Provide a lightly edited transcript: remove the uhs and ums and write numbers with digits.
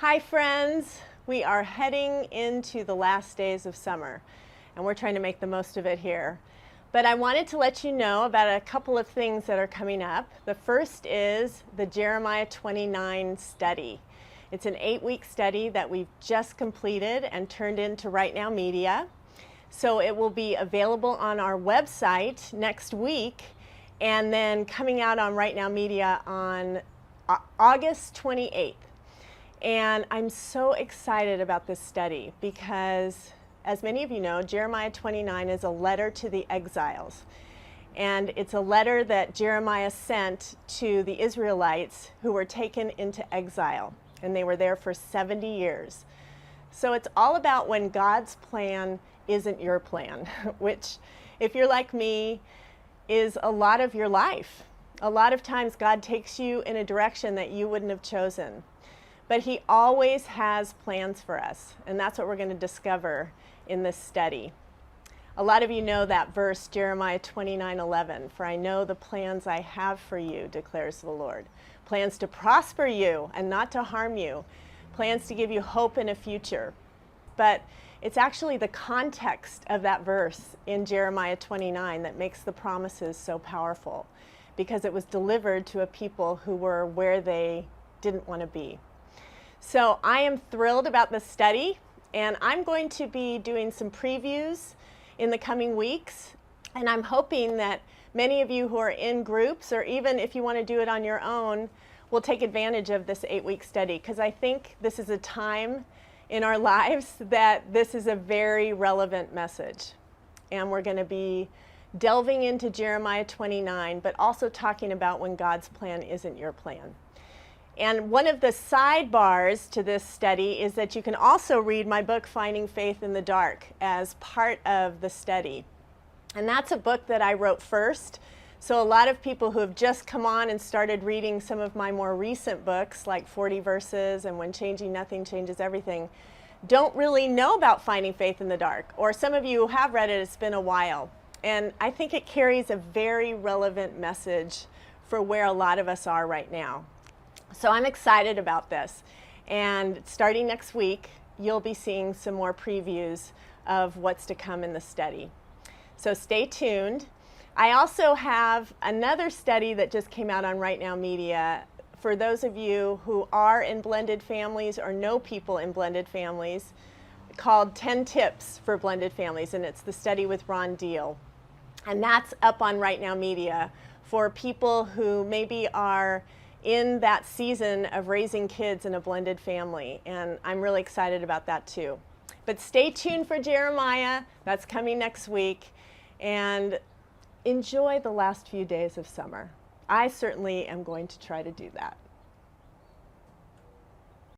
Hi friends, we are heading into the last days of summer and we're trying to make the most of it here. But I wanted to let you know about a couple of things that are coming up. The first is the Jeremiah 29 study. It's an 8-week study that we've just completed and turned into Rightnow Media. So it will be available on our website next week and then coming out on Rightnow Media on August 28th. And I'm so excited about this study because, as many of you know, Jeremiah 29 is a letter to the exiles. And it's a letter that Jeremiah sent to the Israelites who were taken into exile. And they were there for 70 years. So it's all about when God's plan isn't your plan, which, if you're like me, is a lot of your life. A lot of times God takes you in a direction that you wouldn't have chosen. But He always has plans for us, and that's what we're going to discover in this study. A lot of you know that verse, Jeremiah 29:11, "For I know the plans I have for you, declares the Lord. Plans to prosper you and not to harm you. Plans to give you hope in a future." But it's actually the context of that verse in Jeremiah 29 that makes the promises so powerful, because it was delivered to a people who were where they didn't want to be. So I am thrilled about this study, and I'm going to be doing some previews in the coming weeks, and I'm hoping that many of you who are in groups, or even if you want to do it on your own, will take advantage of this 8-week study, because I think this is a time in our lives that this is a very relevant message. And we're going to be delving into Jeremiah 29, but also talking about when God's plan isn't your plan. And one of the sidebars to this study is that you can also read my book, Finding Faith in the Dark, as part of the study. And that's a book that I wrote first. So a lot of people who have just come on and started reading some of my more recent books, like 40 Verses and When Changing Nothing Changes Everything, don't really know about Finding Faith in the Dark. Or some of you who have read it, it's been a while. And I think it carries a very relevant message for where a lot of us are right now. So I'm excited about this, and starting next week you'll be seeing some more previews of what's to come in the study. So stay tuned. I also have another study that just came out on Rightnow Media for those of you who are in blended families or know people in blended families, called 10 Tips for Blended Families, and it's the study with Ron Deal. And that's up on Rightnow Media for people who maybe are in that season of raising kids in a blended family, and I'm really excited about that too. But stay tuned for Jeremiah. That's coming next week, and enjoy the last few days of summer. I certainly am going to try to do that.